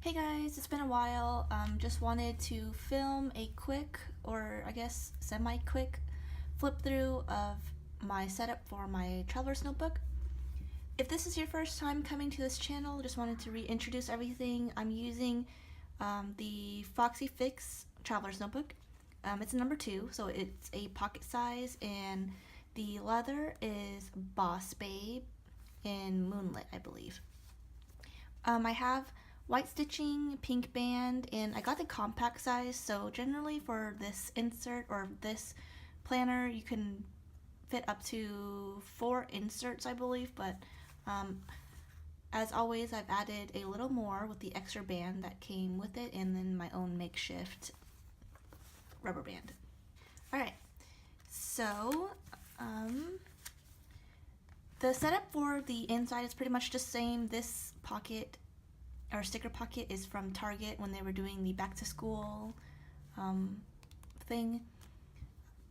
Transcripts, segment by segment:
Hey guys, it's been a while. Just wanted to film a quick, or I guess semi-quick, flip through of my setup for my traveler's notebook. If this is your first time coming to this channel, just wanted to reintroduce everything. I'm using the FoxyFix traveler's notebook. It's a number 2, so it's a pocket size, and the leather is Boss Babe in Moonlit, I believe. I have white stitching, pink band, and I got the compact size, so generally for this insert or this planner you can fit up to 4 inserts, I believe, but as always I've added a little more with the extra band that came with it, and then my own makeshift rubber band. Alright, so the setup for the inside is pretty much the same. This pocket or sticker pocket is from Target when they were doing the back to school thing.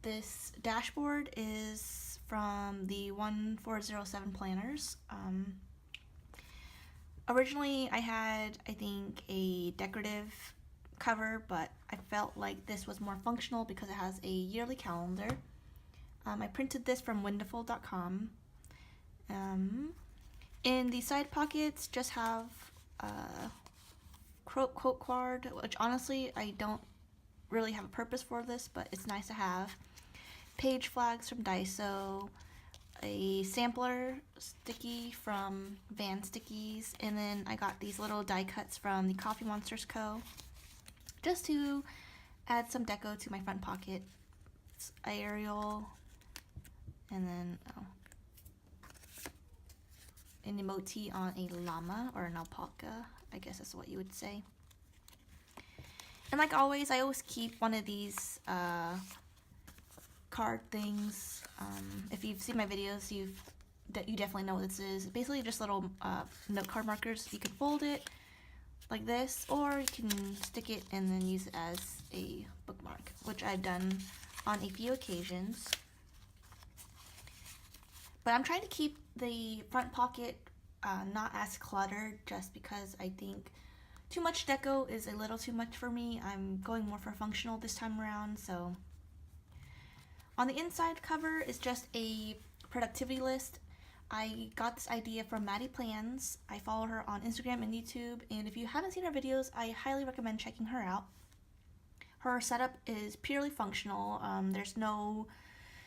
This dashboard is from the 1407 planners. Originally I had, I think, a decorative cover, but I felt like this was more functional because it has a yearly calendar. I printed this from Wonderful.com. In the side pockets just have quote card, which honestly I don't really have a purpose for this, but it's nice to have. Page flags from Daiso, a sampler sticky from Van Stickies, and then I got these little die cuts from the Coffee Monsters Co. just to add some deco to my front pocket. It's Ariel, and then an emoji on a llama or an alpaca, I guess that's what you would say. And like always, I always keep one of these card things. If you've seen my videos, you definitely know what this is. Basically just little note card markers. You can fold it like this, or you can stick it and then use it as a bookmark, which I've done on a few occasions. But I'm trying to keep the front pocket not as cluttered, just because I think too much deco is a little too much for me. I'm going more for functional this time around. So on the inside cover is just a productivity list. I got this idea from RandiDOTplans. I follow her on Instagram and YouTube, and if you haven't seen her videos, I highly recommend checking her out. Her setup is purely functional. There's no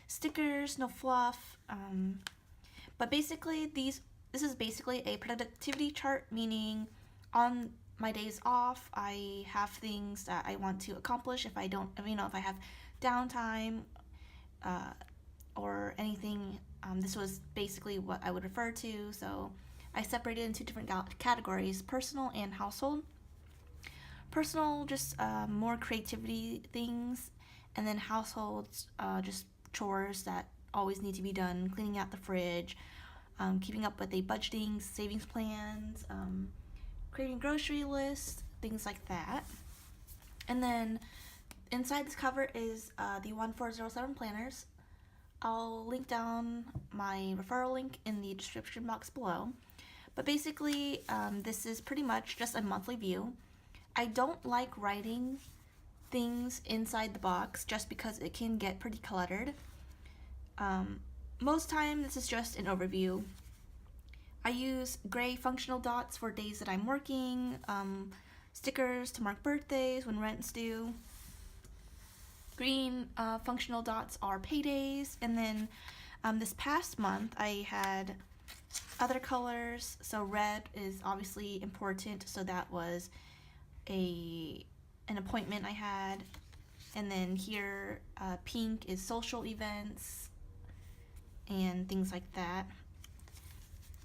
stickers, no fluff, but basically this is basically a productivity chart, meaning on my days off I have things that I want to accomplish. If I don't, if I have downtime or anything, this was basically what I would refer to. So I separated into different categories: personal and household. Personal, just more creativity things, and then households, just chores that always need to be done: cleaning out the fridge, keeping up with a budgeting, savings plans, creating grocery lists, things like that. And then inside this cover is the 1407 planners. I'll link down my referral link in the description box below. But basically, this is pretty much just a monthly view. I don't like writing things inside the box just because it can get pretty cluttered. Most time this is just an overview. I use gray functional dots for days that I'm working, stickers to mark birthdays when rent's due. Green functional dots are paydays, and then this past month I had other colors. So red is obviously important, so that was an appointment I had. And then here pink is social events and things like that.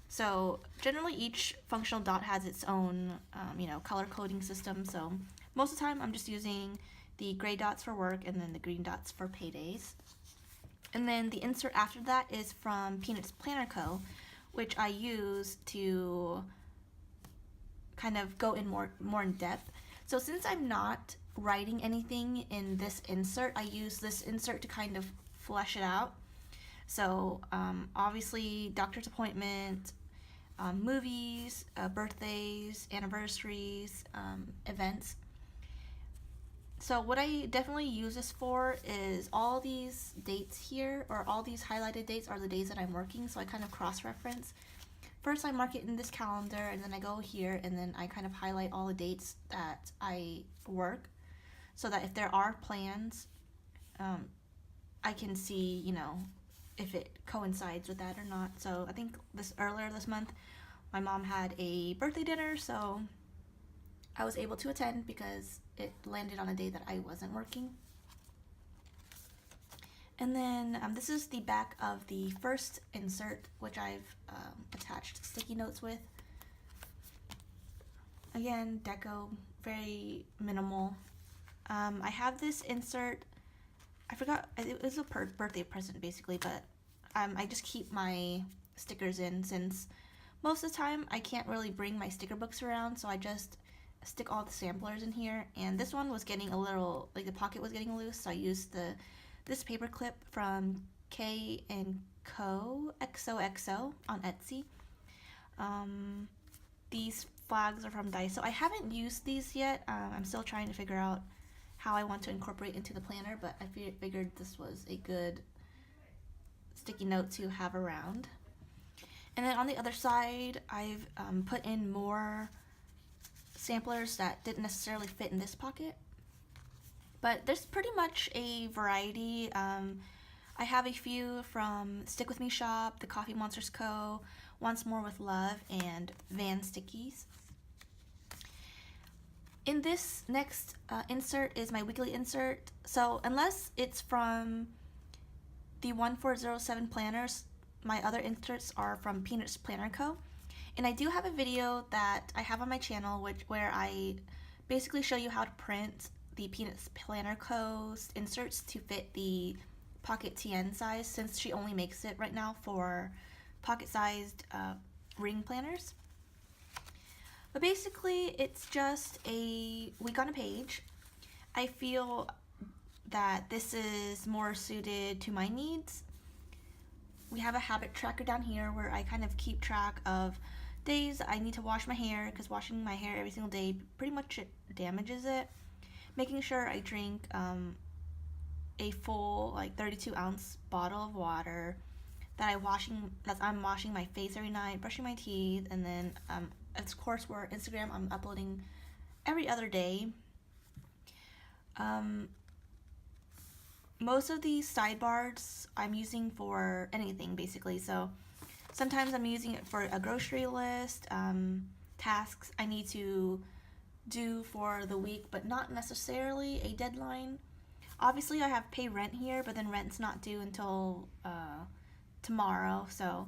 So generally each functional dot has its own color coding system. So most of the time I'm just using the gray dots for work and then the green dots for paydays. And then the insert after that is from PeanutsPlannerCo, which I use to kind of go in more in depth. So since I'm not writing anything in this insert, I use this insert to kind of flesh it out. So obviously doctor's appointment, movies, birthdays, anniversaries, events. So what I definitely use this for is all these dates here, or all these highlighted dates are the days that I'm working, so I kind of cross-reference. First I mark it in this calendar, and then I go here, and then I kind of highlight all the dates that I work, so that if there are plans, I can see, you know, if it coincides with that or not. So I think earlier this month, my mom had a birthday dinner, so I was able to attend because it landed on a day that I wasn't working. And then this is the back of the first insert, which I've attached sticky notes with. Again, deco, very minimal. I have this insert, I forgot, it was a birthday present basically, but I just keep my stickers in, since most of the time I can't really bring my sticker books around, so I just stick all the samplers in here. And this one was getting a little, like the pocket was getting loose, so I used this paper clip from kandcoxoxo on Etsy. These flags are from Daiso. I haven't used these yet. I'm still trying to figure out how I want to incorporate into the planner, but I figured this was a good sticky note to have around. And then on the other side, I've put in more samplers that didn't necessarily fit in this pocket, but there's pretty much a variety. I have a few from StickWithMeShop, the Coffee Monsters Co., OnceMoreWithLove, and Van Stickies. In this next insert is my weekly insert. So unless it's from the 1407 planners, my other inserts are from PeanutsPlannerCo. And I do have a video that I have on my channel where I basically show you how to print the PeanutsPlannerCo inserts to fit the pocket TN size, since she only makes it right now for pocket-sized ring planners. But basically, it's just a week on a page. I feel that this is more suited to my needs. We have a habit tracker down here where I kind of keep track of days I need to wash my hair, because washing my hair every single day pretty much damages it. Making sure I drink a full, like, 32-ounce bottle of water, that I'm washing my face every night, brushing my teeth, and then of course for Instagram I'm uploading every other day. Most of these sidebars I'm using for anything basically, so sometimes I'm using it for a grocery list, tasks I need to do for the week, but not necessarily a deadline. Obviously I have pay rent here, but then rent's not due until tomorrow, so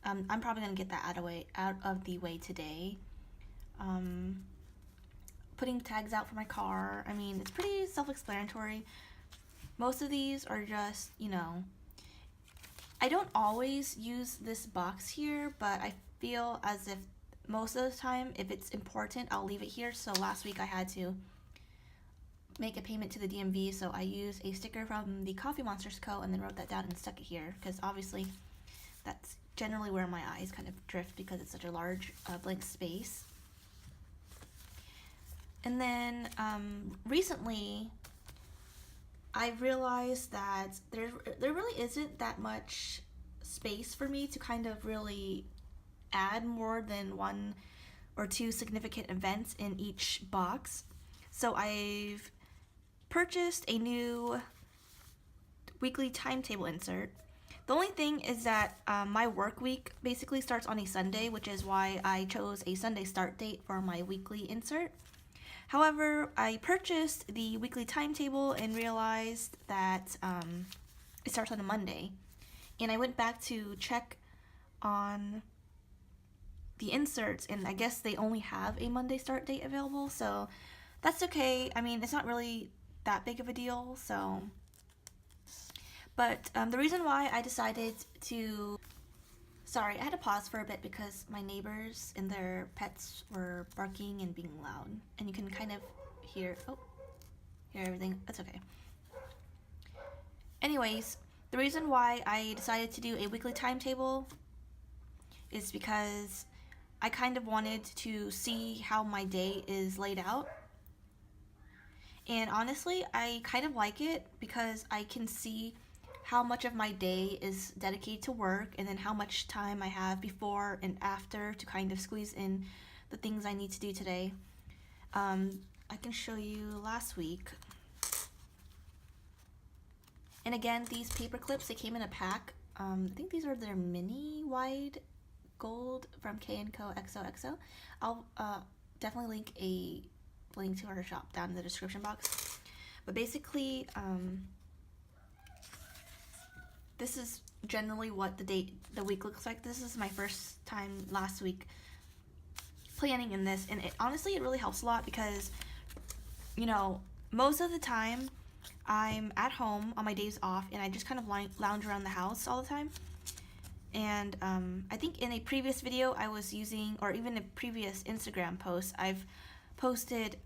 I'm probably gonna get that out of the way today. Putting tags out for my car, I mean, it's pretty self-explanatory. Most of these are just, you know, I don't always use this box here, but I feel as if most of the time, if it's important, I'll leave it here. So last week I had to make a payment to the DMV, so I used a sticker from the Coffee Monsters Co. and then wrote that down and stuck it here, because obviously that's generally where my eyes kind of drift because it's such a large blank space. And then recently I realized that there really isn't that much space for me to kind of really add more than 1 or 2 significant events in each box. So I've purchased a new weekly timetable insert. The only thing is that my work week basically starts on a Sunday, which is why I chose a Sunday start date for my weekly insert. However, I purchased the weekly timetable and realized that it starts on a Monday. And I went back to check on the inserts, and I guess they only have a Monday start date available, so that's okay. I mean, it's not really that big of a deal, so. But the reason why I decided to, sorry, I had to pause for a bit because my neighbors and their pets were barking and being loud, and you can kind of hear everything. That's okay. Anyways, the reason why I decided to do a weekly timetable is because I kind of wanted to see how my day is laid out. And honestly, I kind of like it because I can see how much of my day is dedicated to work and then how much time I have before and after to kind of squeeze in the things I need to do today. I can show you last week. And again, these paper clips, they came in a pack. I think these are their mini wide gold from kandcoxoxo. I'll definitely link to her shop down in the description box. But basically, this is generally what the week looks like. This is my first time last week planning in this, and honestly it really helps a lot because, you know, most of the time I'm at home on my days off and I just kind of lounge around the house all the time. And I think in a previous video I was using, or even a previous Instagram post, I've posted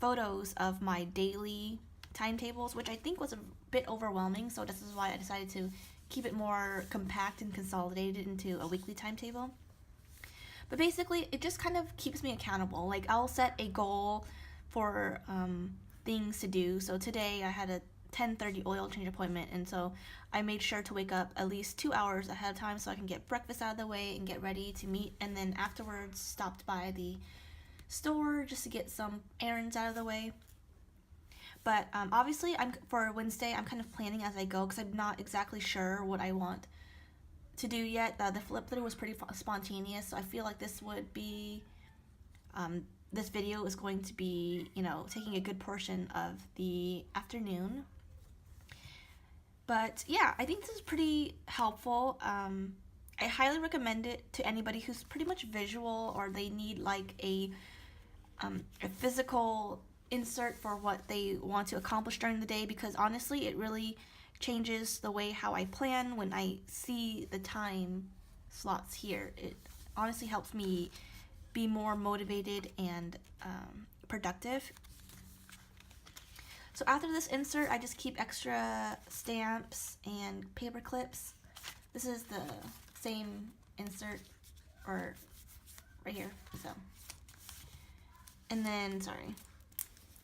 photos of my daily timetables, which I think was a bit overwhelming, so this is why I decided to keep it more compact and consolidated into a weekly timetable. But basically, it just kind of keeps me accountable. Like, I'll set a goal for things to do. So today I had a 10:30 oil change appointment, and so I made sure to wake up at least 2 hours ahead of time so I can get breakfast out of the way and get ready to meet, and then afterwards stopped by the store just to get some errands out of the way. But obviously, for Wednesday, I'm kind of planning as I go because I'm not exactly sure what I want to do yet. The flip through was pretty spontaneous, so I feel like this would be, this video is going to be, you know, taking a good portion of the afternoon. But yeah, I think this is pretty helpful. I highly recommend it to anybody who's pretty much visual or they need like a physical insert for what they want to accomplish during the day, because honestly it really changes the way how I plan when I see the time slots here. It honestly helps me be more motivated and productive. So after this insert, I just keep extra stamps and paper clips. This is the same insert, or right here, so. And then, sorry,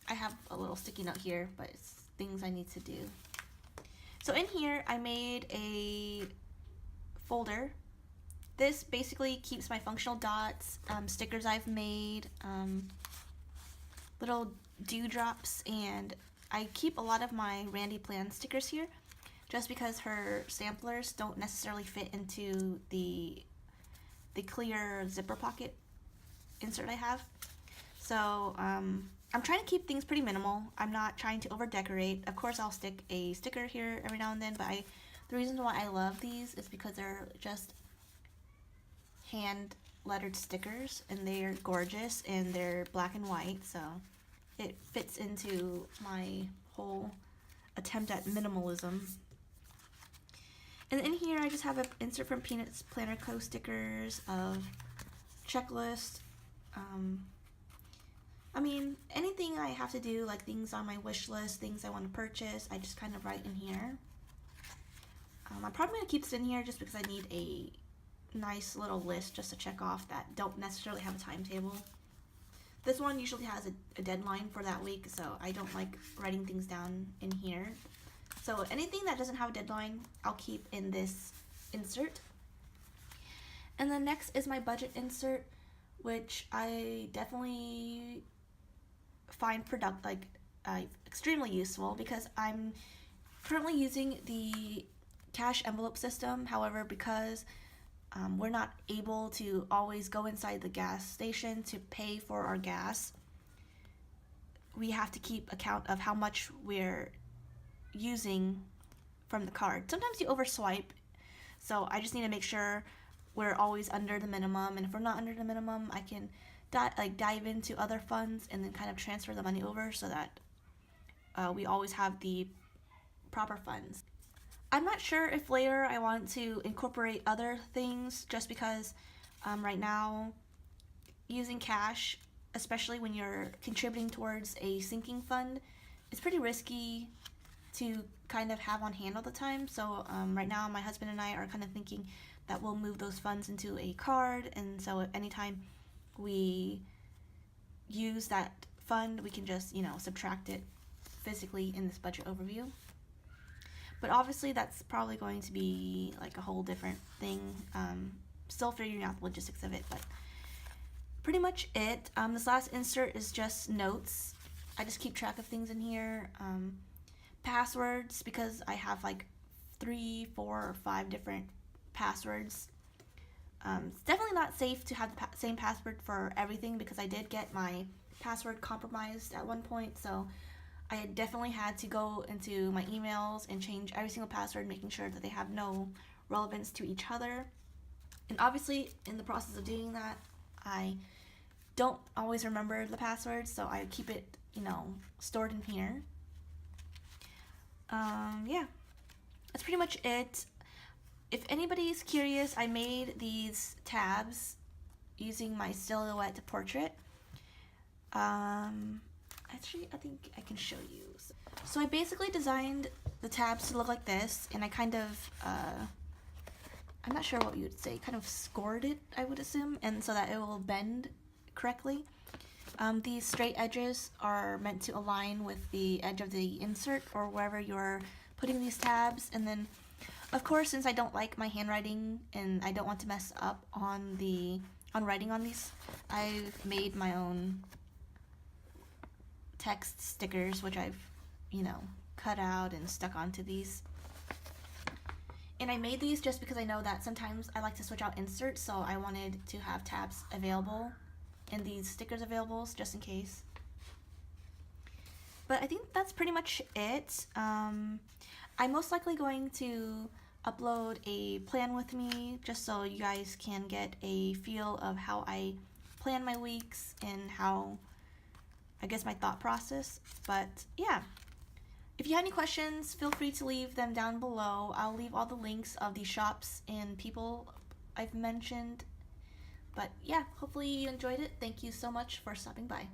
I have a little sticky note here, but it's things I need to do. So in here, I made a folder. This basically keeps my functional dots, stickers I've made, little dewdrops, and I keep a lot of my RandiDOTplans stickers here just because her samplers don't necessarily fit into the clear zipper pocket insert I have. So I'm trying to keep things pretty minimal. I'm not trying to over decorate. Of course I'll stick a sticker here every now and then, but the reason why I love these is because they're just hand lettered stickers and they're gorgeous and they're black and white, so it fits into my whole attempt at minimalism. And in here I just have an insert from PeanutsPlannerCo stickers of checklist. I mean, anything I have to do, like things on my wish list, things I want to purchase, I just kind of write in here. I'm probably going to keep this in here just because I need a nice little list just to check off that don't necessarily have a timetable. This one usually has a deadline for that week, so I don't like writing things down in here. So anything that doesn't have a deadline, I'll keep in this insert. And then next is my budget insert, which I definitely find extremely useful because I'm currently using the cash envelope system. However, because we're not able to always go inside the gas station to pay for our gas, we have to keep account of how much we're using from the card. Sometimes you overswipe, so I just need to make sure we're always under the minimum, and if we're not under the minimum, I can dive into other funds and then kind of transfer the money over so that we always have the proper funds. I'm not sure if later I want to incorporate other things, just because right now using cash, especially when you're contributing towards a sinking fund, it's pretty risky to kind of have on hand all the time. So right now my husband and I are kind of thinking that will move those funds into a card, and so at any time we use that fund, we can just, subtract it physically in this budget overview. But obviously that's probably going to be like a whole different thing. Still figuring out the logistics of it, but pretty much it. This last insert is just notes. I just keep track of things in here. Passwords, because I have like 3, 4, or 5 different passwords. It's definitely not safe to have the same password for everything, because I did get my password compromised at one point, so I definitely had to go into my emails and change every single password, making sure that they have no relevance to each other. And obviously, in the process of doing that, I don't always remember the password, so I keep it, stored in here. Yeah, that's pretty much it. If anybody's curious, I made these tabs using my silhouette portrait. Actually, I think I can show you. So I basically designed the tabs to look like this, and I kind of, I'm not sure what you would say, kind of scored it, I would assume, and so that it will bend correctly. These straight edges are meant to align with the edge of the insert or wherever you're putting these tabs, and then of course, since I don't like my handwriting and I don't want to mess up on writing on these, I've made my own text stickers, which I've, cut out and stuck onto these. And I made these just because I know that sometimes I like to switch out inserts, so I wanted to have tabs available and these stickers available just in case. But I think that's pretty much it. I'm most likely going to upload a plan with me just so you guys can get a feel of how I plan my weeks and how, I guess, my thought process. But yeah, if you have any questions, feel free to leave them down below. I'll leave all the links of the shops and people I've mentioned. But yeah, hopefully you enjoyed it. Thank you so much for stopping by.